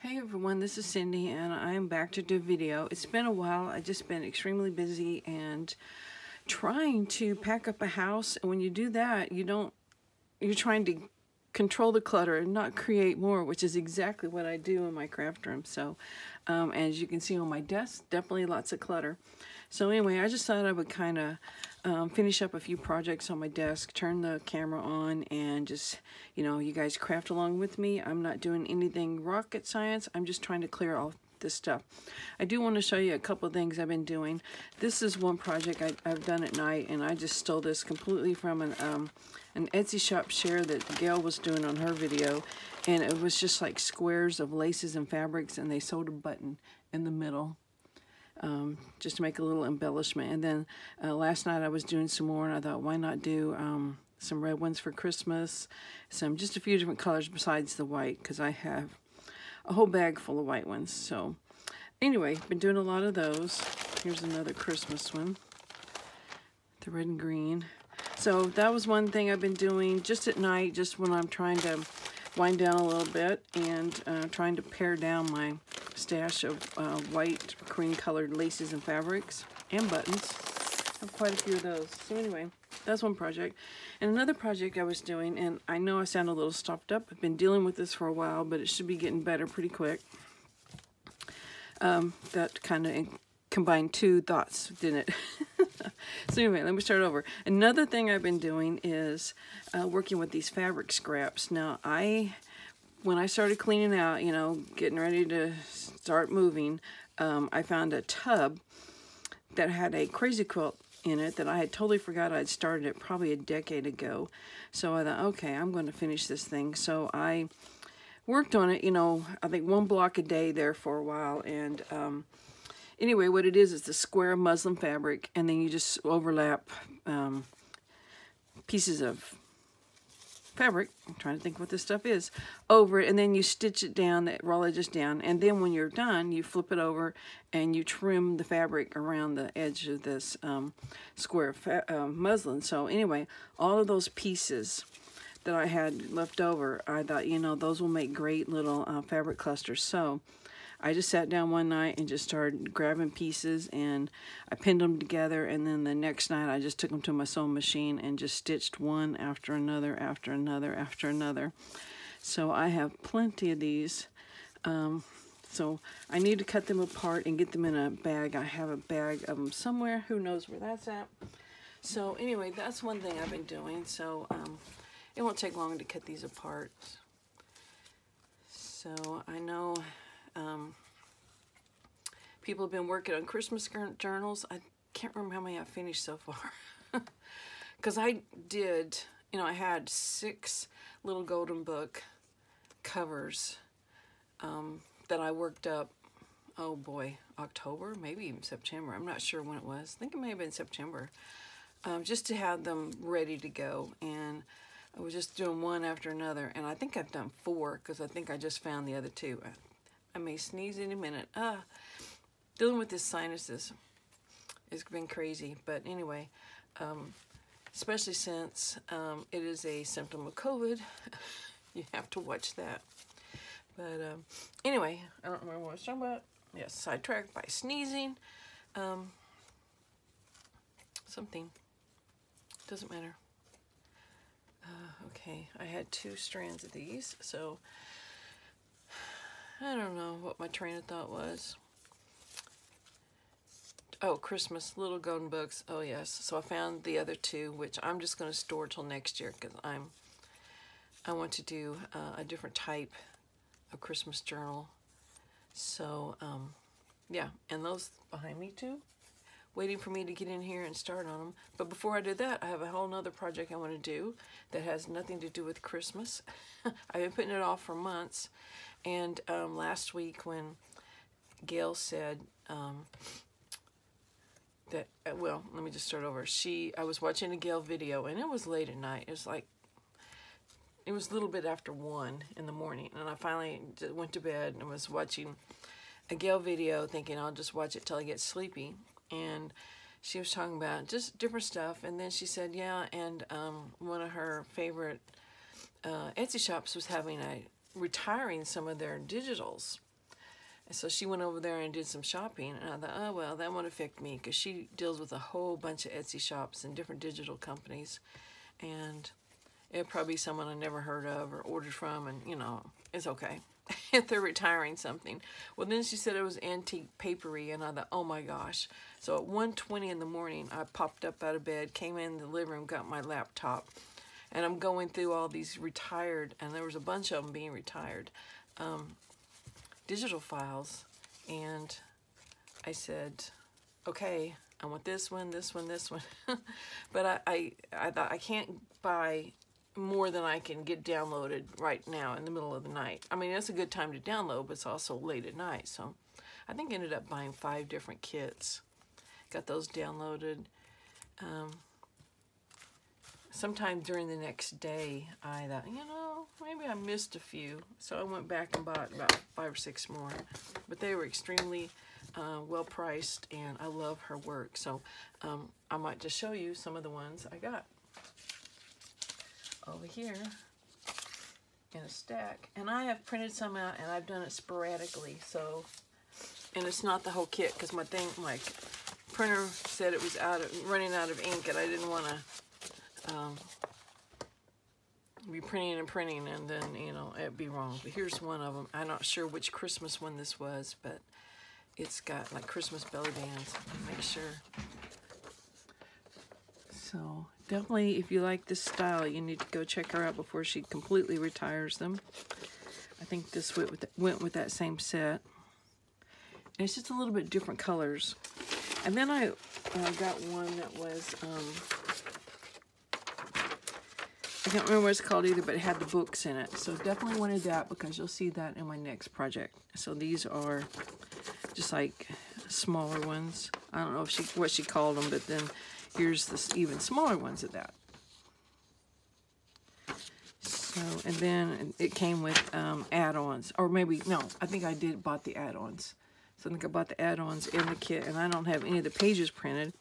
Hey everyone, this is Cindy and I'm back to do video. It's been a while. I've just been extremely busy and trying to pack up a house, and when you do that, you're trying to control the clutter and not create more, which is exactly what I do in my craft room. So as you can see on my desk, definitely lots of clutter. So anyway, I just thought I would kind of finish up a few projects on my desk, turn the camera on, and just, you guys craft along with me. I'm not doing anything rocket science. I'm just trying to clear all this stuff. I do want to show you a couple of things I've been doing. This is one project I've done at night, and I just stole this completely from an Etsy shop share that Gail was doing on her video, and it was just like squares of laces and fabrics, and they sewed a button in the middle. Just to make a little embellishment. And then last night I was doing some more, and I thought, why not do some red ones for Christmas, just a few different colors besides the white, because I have a whole bag full of white ones. So anyway, been doing a lot of those. Here's another Christmas one, the red and green. So that was one thing I've been doing just at night, just when I'm trying to wind down a little bit, and trying to pare down my stash of white cream colored laces and fabrics and buttons. I have quite a few of those. So anyway, that's one project. And another project I was doing, and I know I sound a little stopped up. I've been dealing with this for a while, but it should be getting better pretty quick. That kind of combined two thoughts, didn't it? So anyway, let me start over. Another thing I've been doing is working with these fabric scraps. Now, when I started cleaning out, getting ready to start moving, I found a tub that had a crazy quilt in it that I had totally forgot I'd started it probably a decade ago. So I thought, okay, I'm going to finish this thing. So I worked on it, I think one block a day there for a while. And anyway, what it is, it's a square muslin fabric, and then you just overlap pieces of fabric, I'm trying to think what this stuff is, over it, and then you stitch it down, that roll edges down, and then when you're done, you flip it over and you trim the fabric around the edge of this square muslin. So anyway, all of those pieces that I had left over, I thought, those will make great little fabric clusters. So I just sat down one night and just started grabbing pieces, and I pinned them together, and then the next night I just took them to my sewing machine and just stitched one after another, after another, after another. So I have plenty of these. So I need to cut them apart and get them in a bag. I have a bag of them somewhere. Who knows where that's at? So anyway, that's one thing I've been doing. So it won't take long to cut these apart. So I know people have been working on Christmas journals. I can't remember how many I finished so far. Because I did, I had 6 little golden book covers that I worked up, oh boy, October, maybe even September. I'm not sure when it was. I think it may have been September. Just to have them ready to go. And I was just doing one after another. And I think I've done 4, because I think I just found the other 2. I may sneeze in a minute. Dealing with this sinuses has been crazy. But anyway, especially since it is a symptom of COVID, you have to watch that. But anyway, I don't remember what I was talking about. Yes, sidetracked by sneezing. Something. Doesn't matter. Okay, I had 2 strands of these, so I don't know what my train of thought was. Oh, Christmas, little golden books. Oh, yes. So I found the other 2, which I'm just going to store till next year, because I want to do a different type of Christmas journal. So, yeah, and those behind me too, waiting for me to get in here and start on them. But before I do that, I have a whole nother project I want to do that has nothing to do with Christmas. I've been putting it off for months. And last week when Gail said that, well, let me just start over. I was watching a Gail video, and it was late at night. It was a little bit after 1 in the morning, and I finally went to bed and was watching a Gail video, thinking I'll just watch it till I get sleepy. And she was talking about just different stuff, and then she said, yeah, and one of her favorite Etsy shops was retiring some of their digitals. So she went over there and did some shopping, and I thought, oh, well, that won't affect me, because she deals with a whole bunch of Etsy shops and different digital companies, and it'll probably be someone I never heard of or ordered from, and, you know, it's okay if they're retiring something. Well, then she said it was antique papery, and I thought, oh my gosh. So at 1:20 in the morning, I popped up out of bed, came in the living room, got my laptop, and I'm going through all these retired, and there was a bunch of them being retired, digital files, and I said, okay, I want this one, this one, this one. But I thought I can't buy more than I can get downloaded right now in the middle of the night. I mean, it's a good time to download, but it's also late at night. So I think I ended up buying 5 different kits. Got those downloaded. Sometime during the next day, I thought, you know, maybe I missed a few. So I went back and bought about 5 or 6 more. But they were extremely well priced, and I love her work. So I might just show you some of the ones I got over here in a stack. And I have printed some out, and I've done it sporadically. So, and it's not the whole kit, because my printer said it was running out of ink, and I didn't want to be printing and printing, and then, you know, it'd be wrong. But here's one of them. I'm not sure which Christmas one this was, but it's got like Christmas belly bands. Make sure. So definitely, if you like this style, you need to go check her out before she completely retires them. I think this went with that same set. And it's just a little bit different colors. And then I got one that was, I can't remember what it's called either, but it had the books in it. So definitely wanted that, because you'll see that in my next project. So these are just like smaller ones. I don't know what she called them, but then here's the even smaller ones at that. So, and then it came with add-ons, or maybe, no, I think I bought the add-ons. So I think I bought the add-ons in the kit, and I don't have any of the pages printed.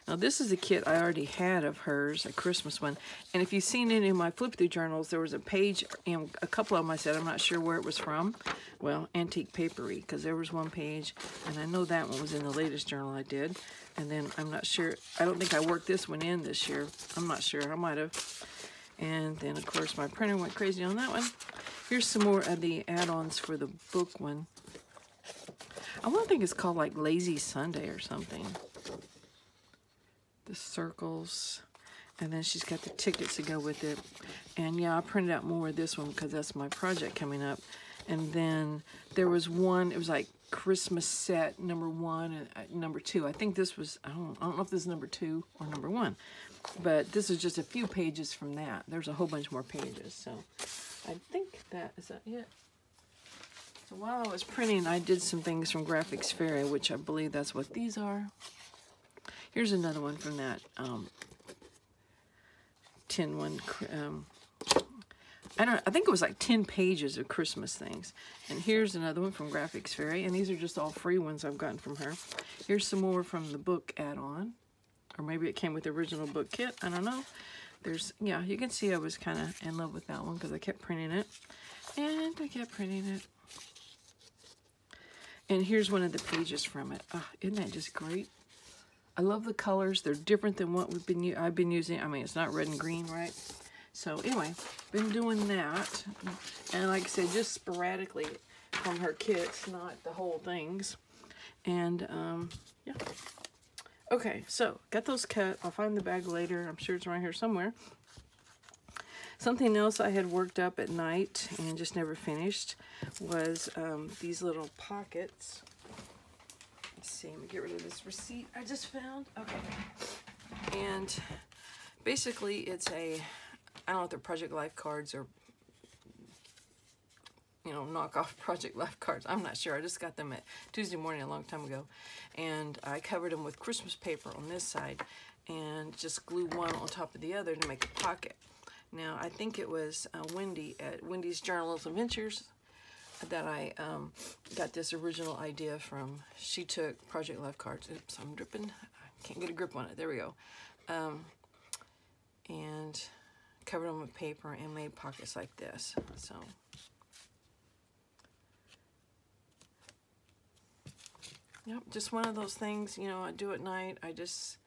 Now this is a kit I already had of hers, a Christmas one. And if you've seen any of my flip-through journals, there was a page, and a couple of them I said I'm not sure where it was from. Well, Antique Papery, because there was one page, and I know that one was in the latest journal I did. And then I'm not sure, I don't think I worked this one in this year. I'm not sure, I might have. And then of course my printer went crazy on that one. Here's some more of the add-ons for the book one. I want to think it's called like Lazy Sunday or something. The circles. And then she's got the tickets to go with it. And yeah, I printed out more of this one because that's my project coming up. And then there was one, it was like Christmas set #1 and #2. I think this was, I don't know if this is #2 or #1. But this is just a few pages from that. There's a whole bunch more pages. So I think is that it? So while I was printing, I did some things from Graphics Fairy, which I believe that's what these are. Here's another one from that tin one. I think it was like 10 pages of Christmas things. And here's another one from Graphics Fairy, and these are just all free ones I've gotten from her. Here's some more from the book add-on, or maybe it came with the original book kit. I don't know. Yeah, you can see I was kind of in love with that one because I kept printing it, and I kept printing it. And here's one of the pages from it. Isn't that just great? I love the colors. They're different than what I've been using. I mean, it's not red and green, right? So anyway, been doing that. And like I said, just sporadically from her kits, not the whole things. And yeah. Okay, so got those cut. I'll find the bag later. I'm sure it's around here somewhere. Something else I had worked up at night and just never finished was these little pockets. Let's see, let me get rid of this receipt I just found. Okay. And basically it's I don't know if they're Project Life cards or, you know, knockoff Project Life cards. I'm not sure. I just got them at Tuesday morning a long time ago. And I covered them with Christmas paper on this side and just glued one on top of the other to make a pocket. Now, I think it was Wendy at Wendy's Journals Adventures that I got this original idea from. She took Project Life cards. Oops, I'm dripping. I can't get a grip on it. There we go. And covered them with paper and made pockets like this. So Yep, just one of those things, you know, I do at night. I just,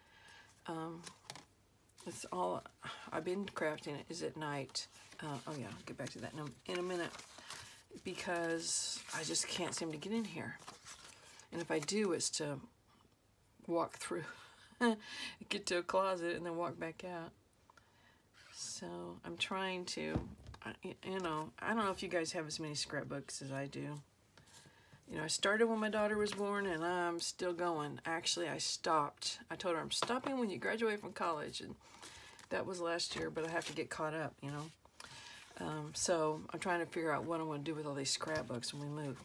it's all I've been crafting is at night. Oh yeah, I'll get back to that in a minute, because I just can't seem to get in here. And if I do, it's to walk through, get to a closet and then walk back out. So I'm trying to, you know, I don't know if you guys have as many scrapbooks as I do. You know, I started when my daughter was born, and I'm still going. Actually, I stopped. I told her I'm stopping when you graduate from college, and that was last year, but I have to get caught up, you know. So I'm trying to figure out what I want to do with all these scrapbooks when we move.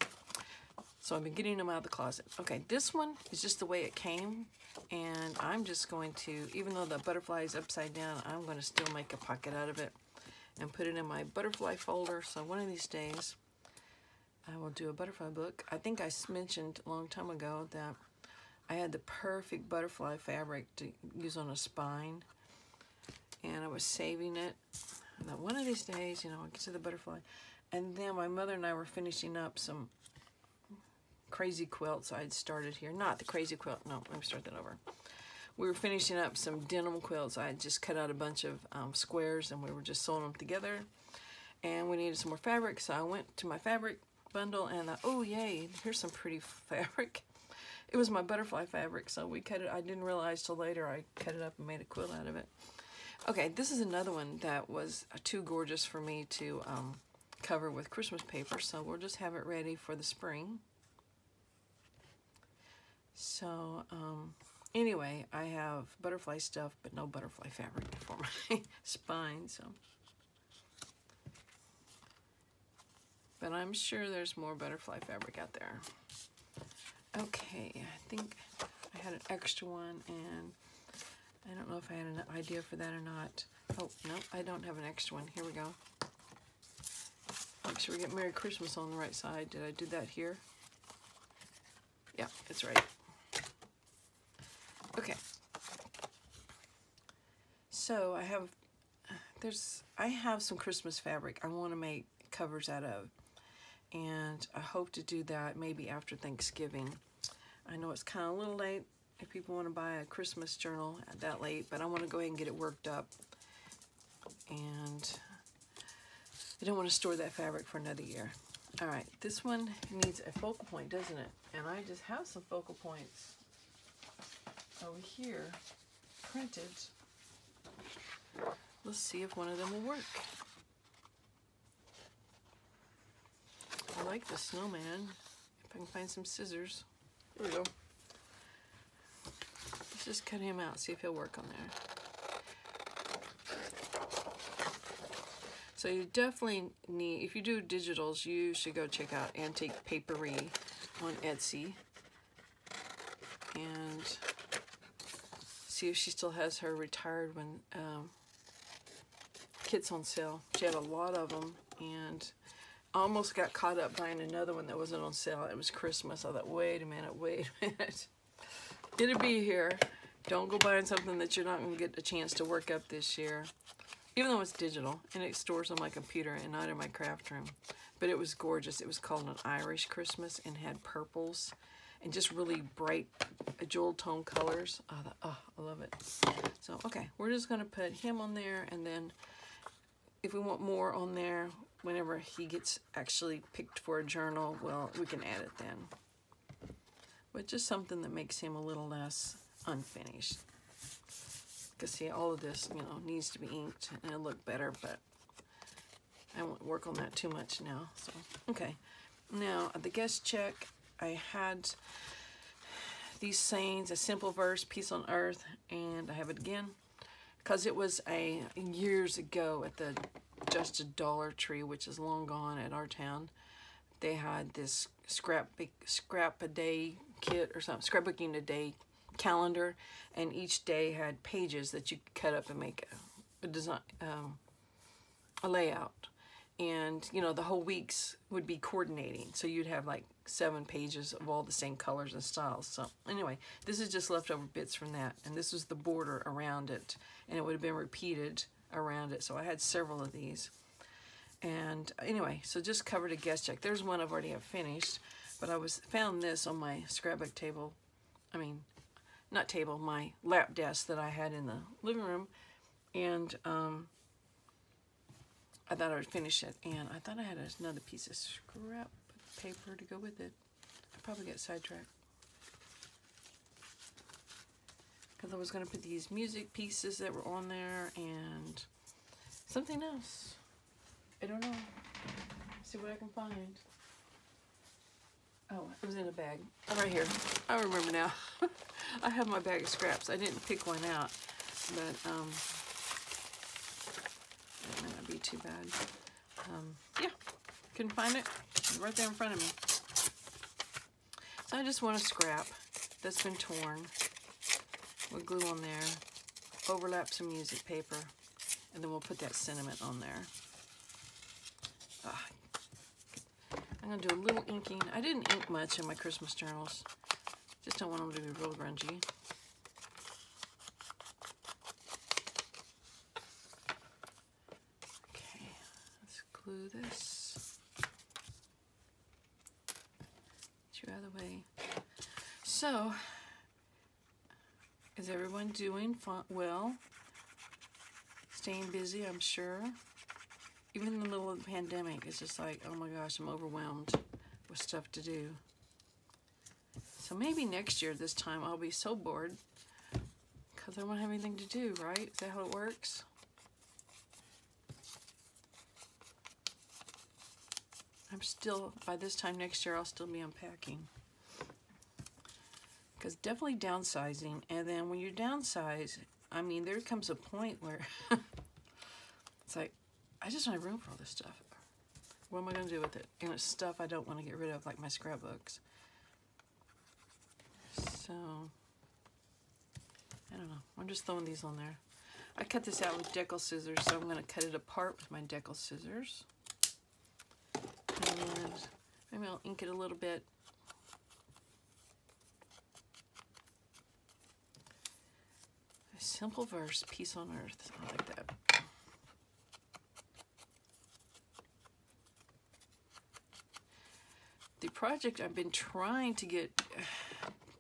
So I've been getting them out of the closet. Okay, this one is just the way it came, and I'm just going to, even though the butterfly is upside down, I'm going to still make a pocket out of it and put it in my butterfly folder. So one of these days, I will do a butterfly book. I think I mentioned a long time ago that I had the perfect butterfly fabric to use on a spine, and I was saving it. And that one of these days, you know, I'll get to the butterfly. And then my mother and I were finishing up some crazy quilts I'd started here. Not the crazy quilt, no, let me start that over. We were finishing up some denim quilts. I had just cut out a bunch of squares, and we were just sewing them together. And we needed some more fabric, so I went to my fabric bundle and oh yay, here's some pretty fabric. It was my butterfly fabric, so we cut it. I didn't realize till later I cut it up and made a quilt out of it. Okay, this is another one that was too gorgeous for me to cover with Christmas paper, so we'll just have it ready for the spring. So anyway, I have butterfly stuff but no butterfly fabric for my spine, so. But I'm sure there's more butterfly fabric out there. Okay, I think I had an extra one, and I don't know if I had an idea for that or not. Oh, no, I don't have an extra one. Here we go. Make sure we get Merry Christmas on the right side. Did I do that here? Yeah, it's right. Okay. So I have some Christmas fabric I want to make covers out of. And I hope to do that maybe after Thanksgiving. I know it's kind of a little late if people want to buy a Christmas journal that late, but I want to go ahead and get it worked up. And I don't want to store that fabric for another year. All right, this one needs a focal point, doesn't it? And I just have some focal points over here printed. Let's see if one of them will work. I like the snowman. If I can find some scissors. Here we go. Let's just cut him out, see if he'll work on there. So you definitely need, if you do digitals, you should go check out Antique Papery on Etsy and see if she still has her retired when kits on sale. She had a lot of them, and I almost got caught up buying another one that wasn't on sale. It was Christmas. I thought, wait a minute. It'll be here. Don't go buying something that you're not going to get a chance to work up this year. Even though it's digital, and it stores on my computer and not in my craft room. But it was gorgeous. It was called an Irish Christmas and had purples and just really bright jewel tone colors. Oh, I love it. So, okay, we're just going to put him on there, and then if we want more on there, whenever he gets actually picked for a journal, well, we can add it then. But just something that makes him a little less unfinished. Because see, all of this, you know, needs to be inked and it'll look better, but I won't work on that too much now. So, okay. Now, the guest check, I had these sayings, a simple verse, peace on earth, and I have it again. Because it was years ago at the Just a Dollar Tree, which is long gone at our town. They had this scrap a day kit or something, scrapbooking a day calendar, and each day had pages that you could cut up and make a design, a layout. And you know, the whole weeks would be coordinating, so you'd have like 7 pages of all the same colors and styles. So anyway, this is just leftover bits from that, and this was the border around it, and it would have been repeated around it. So I had several of these. And anyway, so just covered a guest check. There's one I've already have finished, but I found this on my scrapbook table. I mean, not table, my lap desk that I had in the living room, and I thought I would finish it, and I thought I had another piece of scrap paper to go with it. I probably got sidetracked. Because I was going to put these music pieces that were on there and something else. I don't know. See what I can find. Oh, it was in a bag. Oh, right here. I remember now. I have my bag of scraps. I didn't pick one out, but that might not be too bad. Yeah, couldn't find it. It's right there in front of me. So I just want a scrap that's been torn with glue on there, overlap some music paper, and then we'll put that sentiment on there. I'm going to do a little inking. I didn't ink much in my Christmas journals. Just don't want them to be real grungy. Okay, let's glue this. Get you out of the way. So, is everyone doing well? Staying busy, I'm sure. Even in the middle of the pandemic, it's just like, oh my gosh, I'm overwhelmed with stuff to do. So maybe next year, this time, I'll be so bored because I won't have anything to do, right? Is that how it works? I'm still, by this time next year, I'll still be unpacking. Because definitely downsizing, and then when you downsize, I mean, there comes a point where it's like, I just don't have room for all this stuff. What am I going to do with it? And it's stuff I don't want to get rid of, like my scrapbooks. So, I don't know. I'm just throwing these on there. I cut this out with decal scissors, so I'm going to cut it apart with my decal scissors. And maybe I'll ink it a little bit. A simple verse, peace on earth. I like that. The project I've been trying to get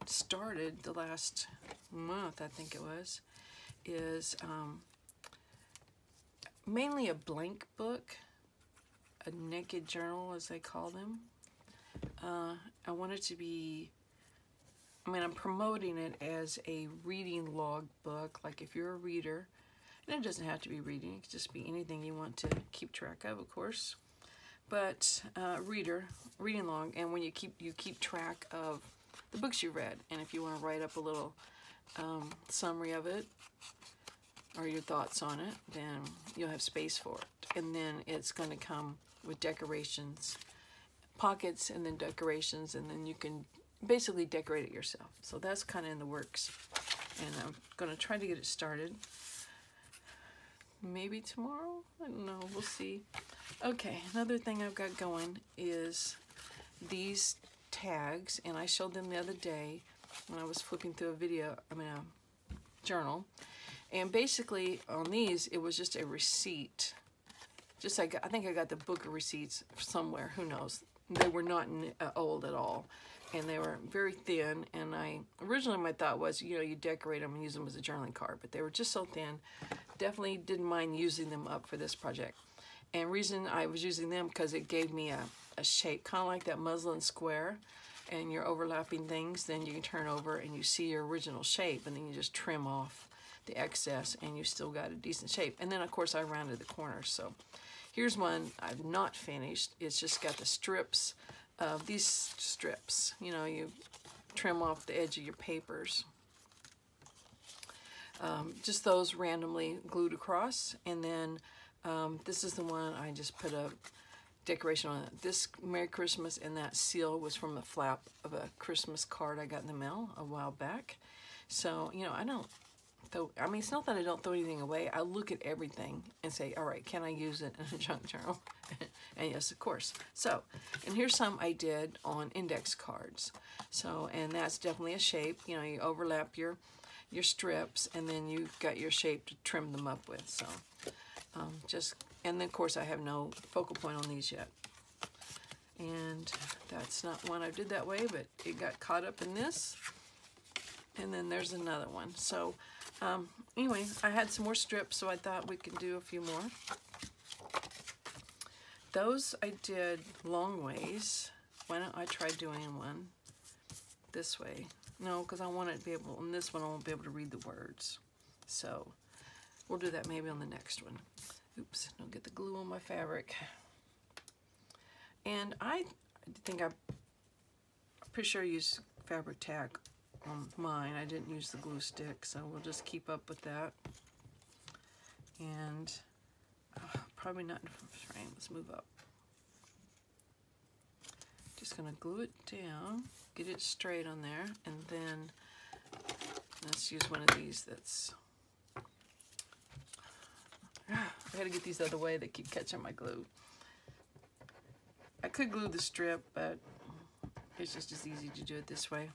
started the last month, I think it was, is mainly a blank book, a naked journal as they call them. I want it to be, I mean, I'm promoting it as a reading log book, like if you're a reader, and it doesn't have to be reading, it could just be anything you want to keep track of course. But reading log, and when you keep track of the books you read, and if you want to write up a little summary of it or your thoughts on it, then you'll have space for it. And then it's going to come with decorations, pockets, and then decorations, and then you can basically decorate it yourself. So that's kind of in the works, and I'm going to try to get it started. Maybe tomorrow? I don't know. We'll see. Okay, another thing I've got going is these tags, and I showed them the other day when I was flipping through a journal. And basically on these, it was just a receipt. Just like, I think I got the book of receipts somewhere, who knows. They were not old at all. And they were very thin, and originally my thought was, you know, you decorate them and use them as a journaling card, but they were just so thin, definitely didn't mind using them up for this project. And reason I was using them, because it gave me a shape, kind of like that muslin square, and you're overlapping things, then you can turn over and you see your original shape, and then you just trim off the excess, and you still got a decent shape. And then, of course, I rounded the corners. So here's one I've not finished. It's just got the strips. These strips, you know, you trim off the edge of your papers. Just those randomly glued across. And then this is the one I just put a decoration on it. This Merry Christmas, and that seal was from the flap of a Christmas card I got in the mail a while back. So, you know, I mean, it's not that I don't throw anything away. I look at everything and say, all right, can I use it in a junk journal? And yes, of course. So, and here's some I did on index cards. So, and that's definitely a shape. You know, you overlap your strips, and then you've got your shape to trim them up with. So, and then of course I have no focal point on these yet. And That's not one I did that way, but it got caught up in this. And then there's another one. So anyway, I had some more strips, so I thought we could do a few more. Those I did long ways. Why don't I try doing one this way? No, because I want it to be able, on this one I won't be able to read the words. So we'll do that maybe on the next one. Oops, don't get the glue on my fabric. And I think I'm pretty sure I used fabric tack on mine. I didn't use the glue stick, so we'll just keep up with that. And probably not in frame. Let's move up. Just gonna glue it down, get it straight on there, and then let's use one of these that's, I gotta get these out of the way, they keep catching my glue. I could glue the strip, but it's just as easy to do it this way.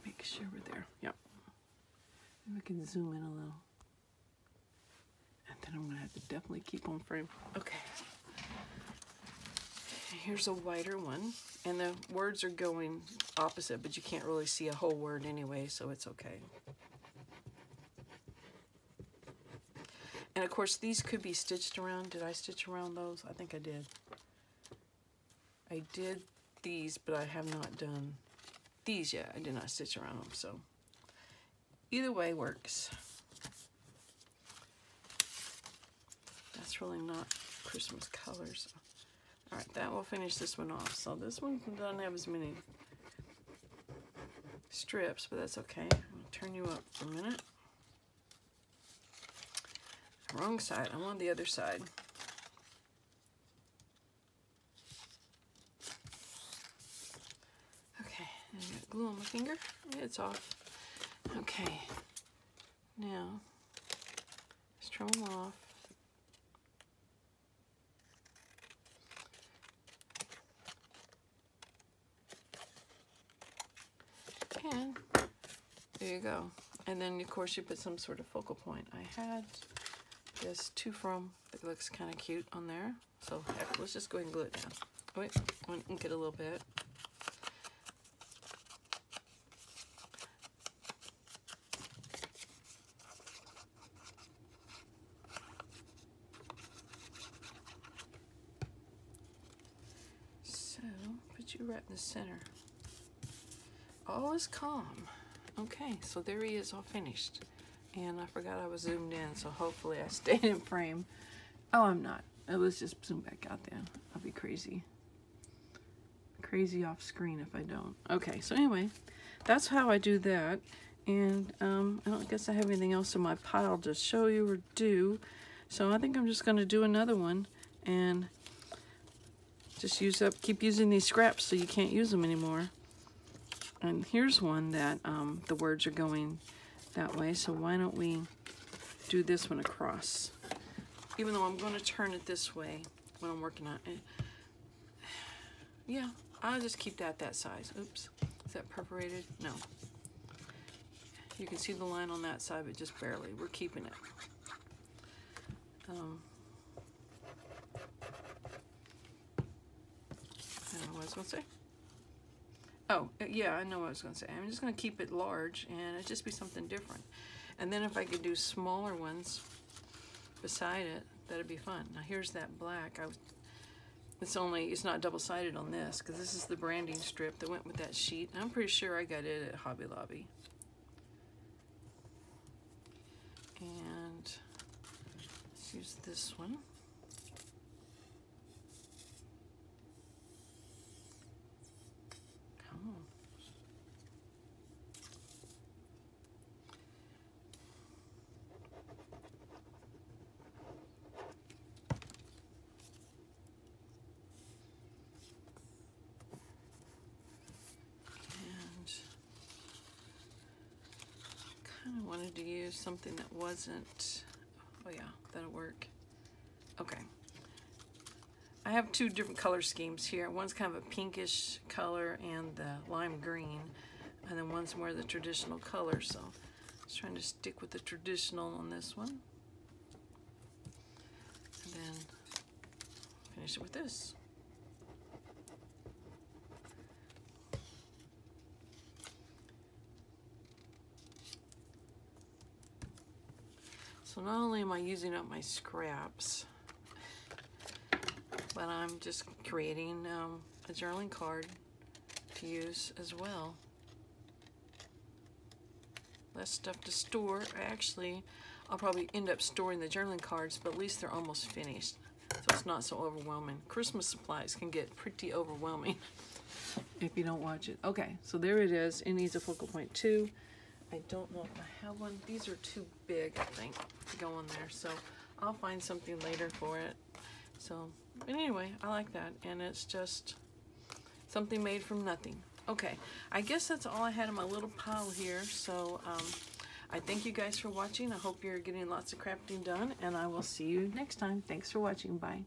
Make sure we're there. Yep. Maybe we can zoom in a little. And then I'm gonna have to definitely keep on frame. Okay. Here's a whiter one, and the words are going opposite, but you can't really see a whole word anyway, so it's okay. And of course, these could be stitched around. Did I stitch around those? I think I did. I did these, but I have not done these yet. I did not stitch around them, so either way works. That's really not Christmas colors. All right, that will finish this one off. So this one doesn't have as many strips, but that's okay. I'm gonna turn you up for a minute. Wrong side, I'm on the other side. Okay, I got glue on my finger. It's off. Okay, now let's trim them off. And there you go. And then of course you put some sort of focal point. I had this to from that looks kind of cute on there. So heck, let's just go ahead and glue it down. Wait, I'm gonna ink it a little bit. So put you right in the center. All is calm. Okay, so there he is, all finished. And I forgot I was zoomed in, so hopefully I stayed in frame. Oh, I'm not. Let's just zoom back out then. I'll be crazy. Crazy off screen if I don't. Okay, so anyway, that's how I do that. And I don't guess I have anything else in my pile to show you or do. So I think I'm just gonna do another one and just keep using these scraps so you can't use them anymore. And here's one that the words are going that way, so why don't we do this one across? Even though I'm going to turn it this way when I'm working on it. Yeah, I'll just keep that size. Oops, is that perforated? No. You can see the line on that side, but just barely. We're keeping it. I don't know what I was going to say. Oh, yeah, I know what I was going to say. I'm just going to keep it large, and it just be something different. And then if I could do smaller ones beside it, that'd be fun. Now here's that black. It's not double-sided on this, because this is the branding strip that went with that sheet. And I'm pretty sure I got it at Hobby Lobby. And let's use this one. I wanted to use something that wasn't, oh yeah, that'll work. Okay. I have two different color schemes here. One's kind of a pinkish color and the lime green, and then one's more the traditional color, so I was trying to stick with the traditional on this one. then finish it with this. So not only am I using up my scraps, but I'm just creating a journaling card to use as well. Less stuff to store. I'll probably end up storing the journaling cards, but at least they're almost finished, so it's not so overwhelming. Christmas supplies can get pretty overwhelming if you don't watch it. Okay, so there it is. It needs a focal point too. I don't know if I have one. These are too big, I think, to go in there, so I'll find something later for it. So, but anyway, I like that, and it's just something made from nothing. Okay, I guess that's all I had in my little pile here, so I thank you guys for watching. I hope you're getting lots of crafting done, and I will see you next time. Thanks for watching. Bye.